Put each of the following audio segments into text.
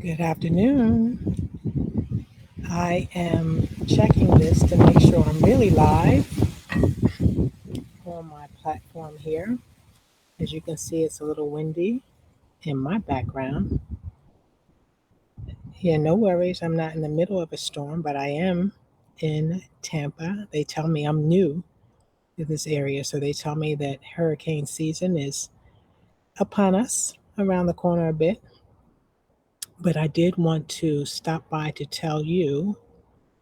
Good afternoon. I am checking this to make sure I'm really live on my platform here. As you can see, it's a little windy in my background. Yeah, no worries. I'm not in the middle of a storm, but I am in Tampa. They tell me I'm new to this area, so they tell me that hurricane season is upon us around the corner a bit. But I did want to stop by to tell you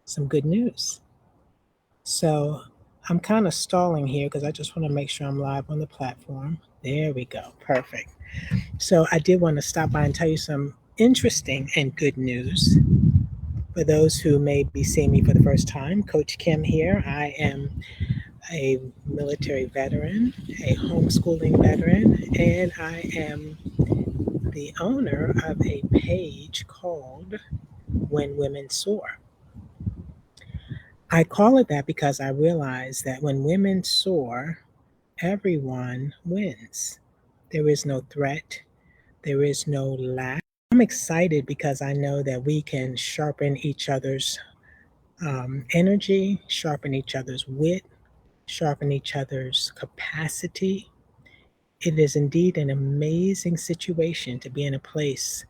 some good news. So I'm kind of stalling here because I just want to make sure I'm live on the platform. There we go. Perfect. So I did want to stop by and tell you some interesting and good news. For those who may be seeing me for the first time, Coach Kim here. I am a military veteran, a homeschooling veteran, and I am the owner of a page called When Women Soar. I call it that because I realize that when women soar, everyone wins. There is no threat, there is no lack. I'm excited because I know that we can sharpen each other's energy, sharpen each other's wit, sharpen each other's capacity. It is indeed an amazing situation to be in a place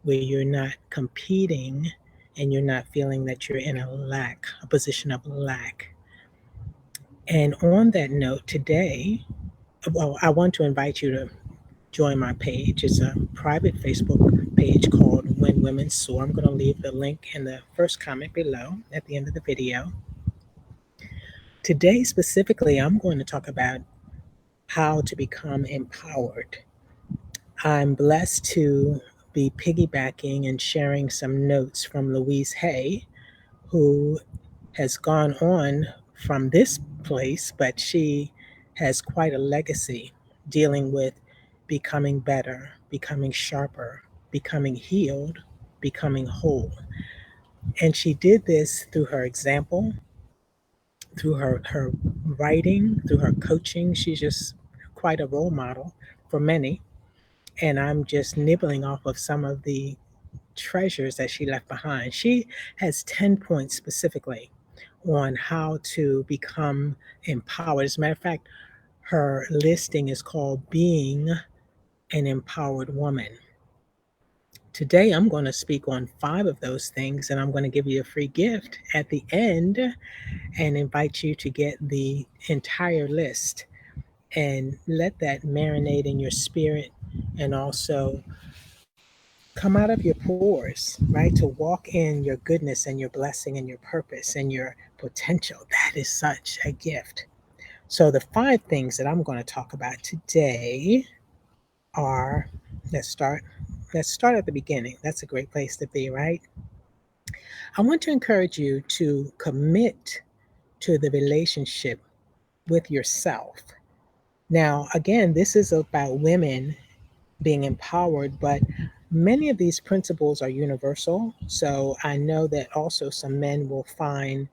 where you're not competing and you're not feeling that you're in a position of lack. And on that note, today, well, I want to invite you to join my page. It's a private Facebook page called When Women Soar. I'm going to leave the link in the first comment below at the end of the video. Today, specifically, I'm going to talk about how to become empowered. I'm blessed to be piggybacking and sharing some notes from Louise Hay, who has gone on from this place, but she has quite a legacy dealing with becoming better, becoming sharper, becoming healed, becoming whole. And she did this through her example, through her writing, through her coaching. She's just quite a role model for many. And I'm just nibbling off of some of the treasures that she left behind. She has 10 points specifically on how to become empowered. As a matter of fact, her listing is called Being an Empowered Woman. Today, I'm going to speak on 5 of those things, and I'm going to give you a free gift at the end and invite you to get the entire list and let that marinate in your spirit and also come out of your pores, right? To walk in your goodness and your blessing and your purpose and your potential. That is such a gift. So, the 5 things that I'm going to talk about today are let's start. Let's start at the beginning. That's a great place to be, right? I want to encourage you to commit to the relationship with yourself. Now, again, this is about women being empowered, but many of these principles are universal. So I know that also some men will find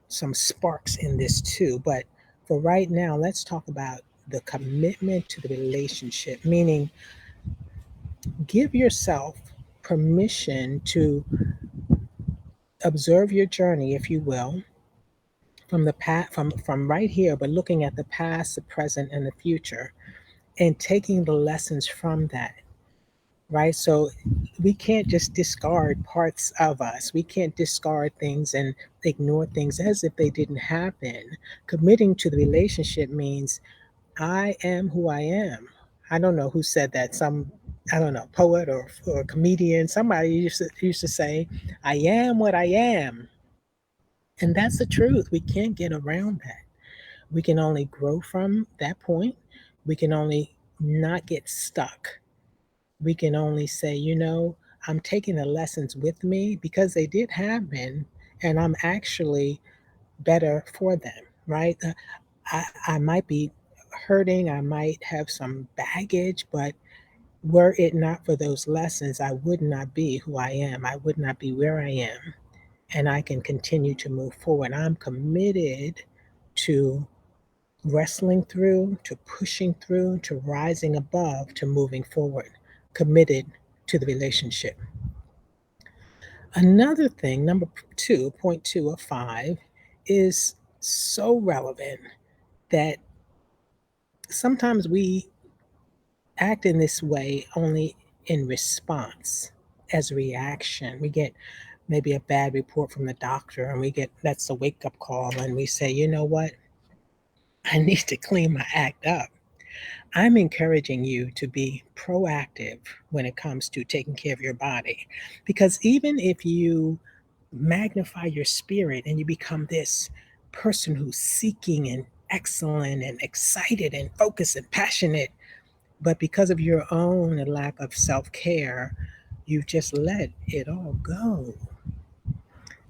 some sparks in this too. But for right now, let's talk about the commitment to the relationship, meaning give yourself permission to observe your journey, if you will, from the past, from right here, but looking at the past, the present, and the future, and taking the lessons from that, right? So we can't just discard parts of us. We can't discard things and ignore things as if they didn't happen. Committing to the relationship means I am who I am. I don't know who said that. I don't know, poet or comedian. Somebody used to say, I am what I am. And that's the truth. We can't get around that. We can only grow from that point. We can only not get stuck. We can only say, I'm taking the lessons with me because they did happen and I'm actually better for them, right? I might be hurting, I might have some baggage, but were it not for those lessons, I would not be who I am. I would not be where I am. And I can continue to move forward. I'm committed to wrestling through, to pushing through, to rising above, to moving forward, committed to the relationship. Another thing, number two, point two of five, is so relevant that sometimes we act in this way only in response, as a reaction. We get maybe a bad report from the doctor, and we get that's a wake up call, and we say, you know what? I need to clean my act up. I'm encouraging you to be proactive when it comes to taking care of your body. Because even if you magnify your spirit and you become this person who's seeking and excellent and excited and focused and passionate, but because of your own lack of self care, you've just let it all go.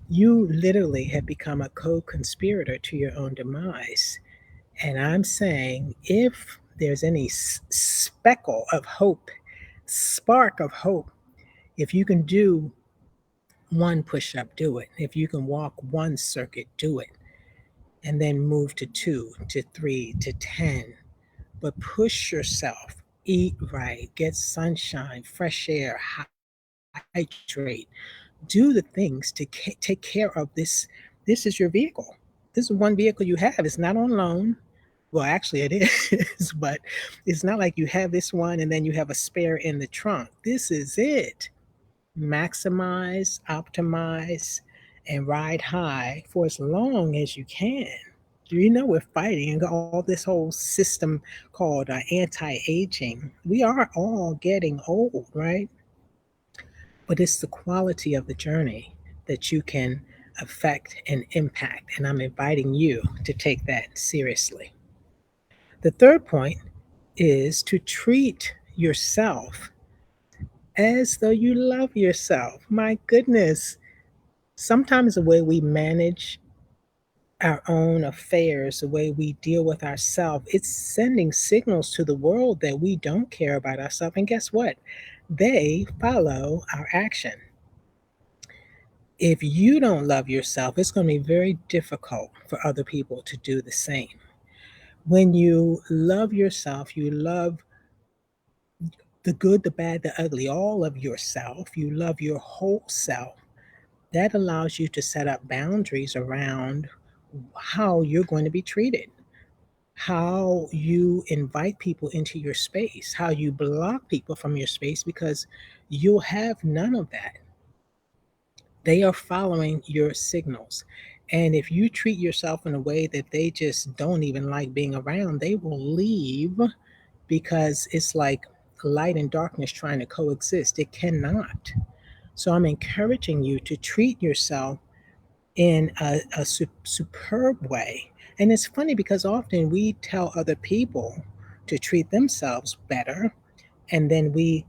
You literally have become a co conspirator to your own demise. And I'm saying if there's any speckle of hope, spark of hope, if you can do one push up, do it. If you can walk one circuit, do it. And then move to two, to three, to 10. But push yourself, eat right, get sunshine, fresh air, hydrate, do the things to take care of this. This is your vehicle. This is one vehicle you have. It's not on loan. Well, actually, it is, but it's not like you have this one and then you have a spare in the trunk. This is it. Maximize, optimize, and ride high for as long as you can. Do you know we're fighting all this whole system called anti aging? We are all getting old, right? But it's the quality of the journey that you can affect and impact. And I'm inviting you to take that seriously. The third point is to treat yourself as though you love yourself. My goodness. Sometimes the way we manage our own affairs, the way we deal with ourselves, it's sending signals to the world that we don't care about ourselves. And guess what? They follow our action. If you don't love yourself, it's going to be very difficult for other people to do the same. When you love yourself, you love the good, the bad, the ugly, all of yourself, you love your whole self. That allows you to set up boundaries around how you're going to be treated, how you invite people into your space, how you block people from your space because you'll have none of that. They are following your signals. And if you treat yourself in a way that they just don't even like being around, they will leave because it's like light and darkness trying to coexist. It cannot. So I'm encouraging you to treat yourself in a superb way. And it's funny because often we tell other people to treat themselves better, and then we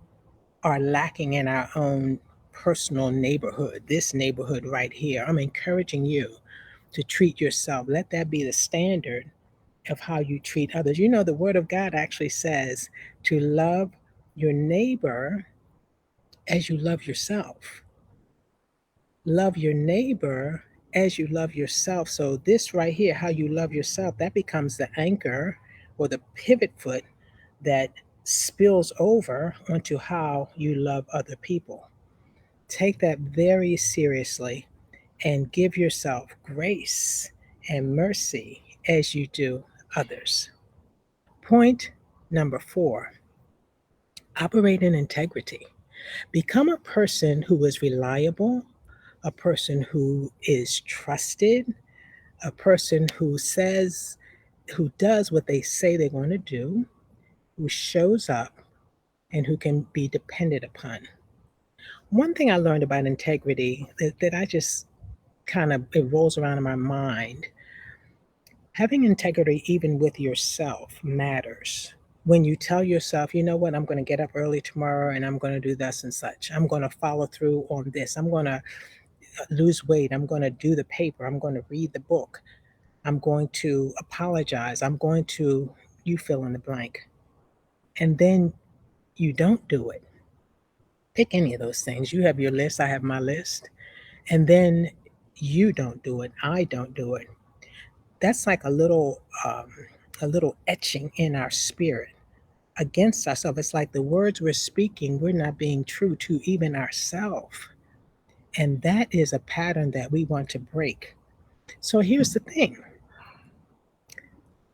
are lacking in our own personal neighborhood, this neighborhood right here. I'm encouraging you to treat yourself. Let that be the standard of how you treat others. You know, the Word of God actually says to love your neighbor as you love yourself. Love your neighbor as you love yourself. So, this right here, how you love yourself, that becomes the anchor or the pivot foot that spills over onto how you love other people. Take that very seriously and give yourself grace and mercy as you do others. Point number four, operate in integrity. Become a person who is reliable, a person who is trusted, a person who says, who does what they say they're going to do, who shows up, and who can be depended upon. One thing I learned about integrity that I just kind of, it rolls around in my mind. Having integrity, even with yourself, matters. When you tell yourself, you know what, I'm going to get up early tomorrow and I'm going to do this and such. I'm going to follow through on this. I'm going to lose weight. I'm going to do the paper. I'm going to read the book. I'm going to apologize. I'm going to, you fill in the blank. And then you don't do it. Pick any of those things. You have your list. I have my list. And then you don't do it. I don't do it. That's like a little etching in our spirit against ourselves. It's like the words we're speaking, we're not being true to even ourselves. And that is a pattern that we want to break. So here's the thing,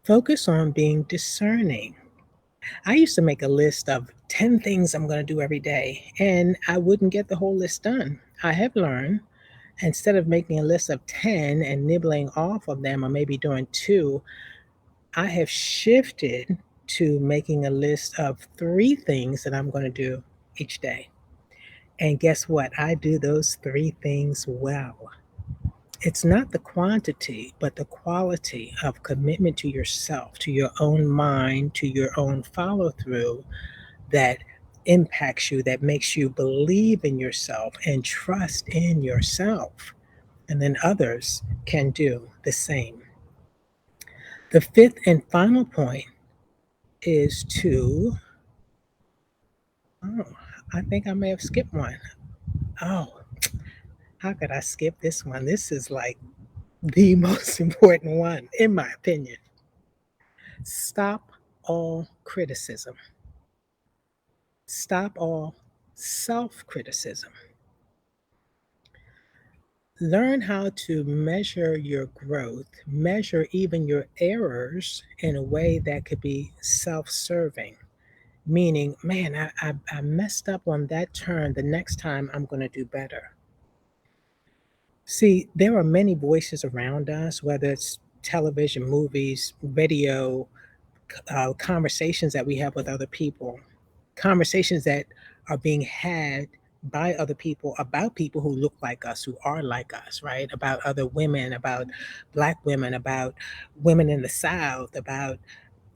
focus on being discerning. I used to make a list of 10 things I'm going to do every day, and I wouldn't get the whole list done. I have learned instead of making a list of 10 and nibbling off of them or maybe doing two, I have shifted to making a list of 3 things that I'm going to do each day. And guess what? I do those 3 things well. It's not the quantity, but the quality of commitment to yourself, to your own mind, to your own follow through that impacts you, that makes you believe in yourself and trust in yourself. And then others can do the same. The fifth and final point is to, oh, I think I may have skipped one. Oh, how could I skip this one? This is like the most important one, in my opinion. Stop all criticism. Stop all self criticism. Learn how to measure your growth, measure even your errors in a way that could be self serving. Meaning, man, I messed up on that turn. The next time I'm going to do better. See, there are many voices around us, whether it's television, movies, radio, conversations that we have with other people, conversations that are being had by other people about people who look like us, who are like us, right? About other women, about Black women, about women in the South, about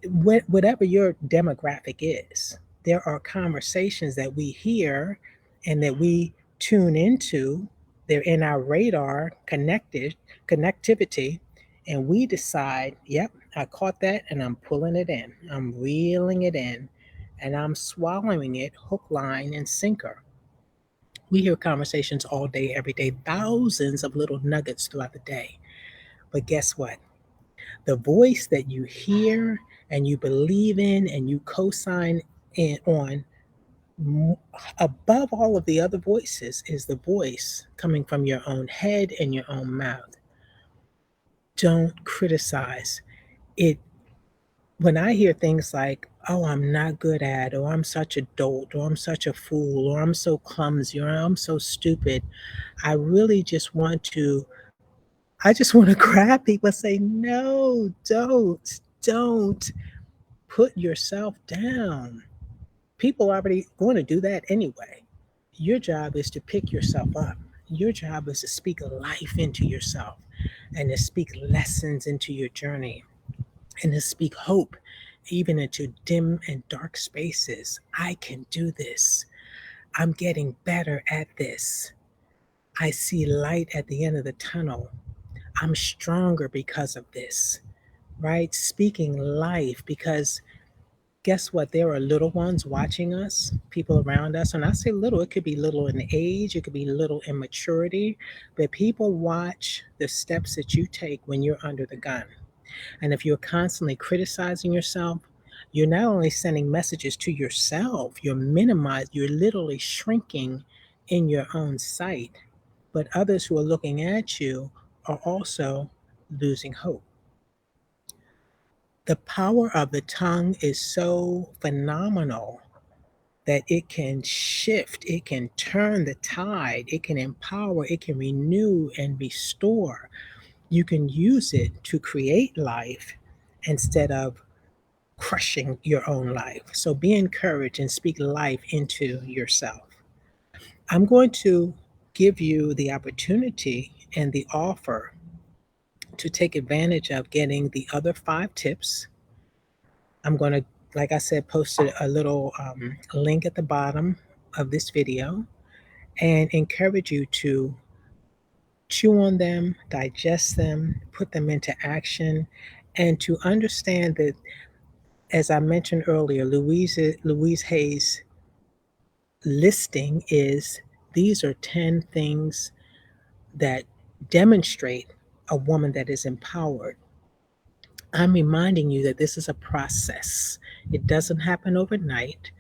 whatever your demographic is. There are conversations that we hear and that we tune into. They're in our radar connectivity, and we decide, yep, I caught that and I'm pulling it in. I'm reeling it in and I'm swallowing it hook, line, and sinker. We hear conversations all day, every day, thousands of little nuggets throughout the day. But guess what? The voice that you hear and you believe in and you co-sign in on above all of the other voices is the voice coming from your own head and your own mouth. Don't criticize it. When I hear things like, oh, I'm not good at, or I'm such a dolt, or I'm such a fool, or I'm so clumsy, or I'm so stupid, I really just want to I just want to grab people and say, no, don't put yourself down. People are already going to do that anyway. Your job is to pick yourself up. Your job is to speak life into yourself and to speak lessons into your journey and to speak hope even into dim and dark spaces. I can do this. I'm getting better at this. I see light at the end of the tunnel. I'm stronger because of this, right? Speaking life because guess what? There are little ones watching us, people around us. And I say little, it could be little in age, it could be little in maturity, but people watch the steps that you take when you're under the gun. And if you're constantly criticizing yourself, you're not only sending messages to yourself, you're literally shrinking in your own sight, but others who are looking at you are also losing hope. The power of the tongue is so phenomenal that it can shift, it can turn the tide, it can empower, it can renew and restore. You can use it to create life instead of crushing your own life. So be encouraged and speak life into yourself. I'm going to give you the opportunity and the offer to take advantage of getting the other 5 tips. I'm going to, like I said, post a little link at the bottom of this video and encourage you to chew on them, digest them, put them into action, and to understand that, as I mentioned earlier, Louise Hay's listing is these are 10 things that demonstrate a woman that is empowered. I'm reminding you that this is a process. It doesn't happen overnight.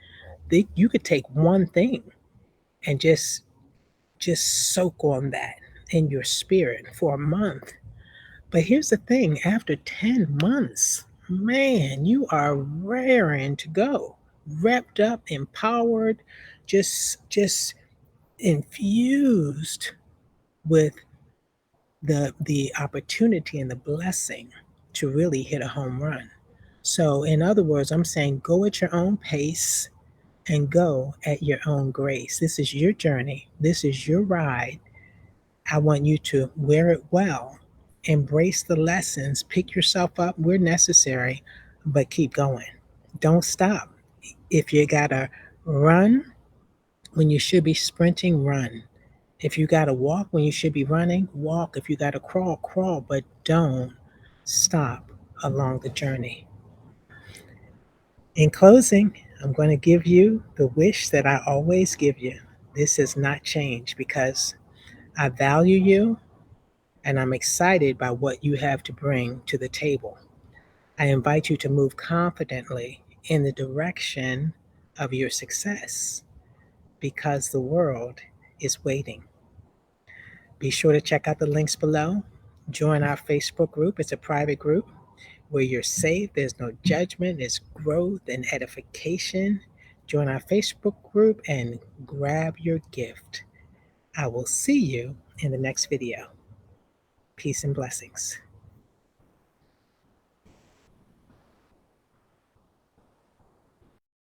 You could take one thing and just Just soak on that in your spirit for a month. But here's the thing, after 10 months, man, you are raring to go, revved up, empowered, just infused with the opportunity and the blessing to really hit a home run. So in other words, I'm saying go at your own pace and go at your own grace. This is your journey. This is your ride. I want you to wear it well, embrace the lessons, pick yourself up where necessary, but keep going. Don't stop. If you gotta run when you should be sprinting, run. If you gotta walk when you should be running, walk. If you gotta crawl, crawl, but don't stop along the journey. In closing, I'm going to give you the wish that I always give you. This has not changed because I value you and I'm excited by what you have to bring to the table. I invite you to move confidently in the direction of your success because the world is waiting. Be sure to check out the links below. Join our Facebook group. It's a private group where you're safe. There's no judgment, there's growth and edification. Join our Facebook group and grab your gift. I will see you in the next video. Peace and blessings.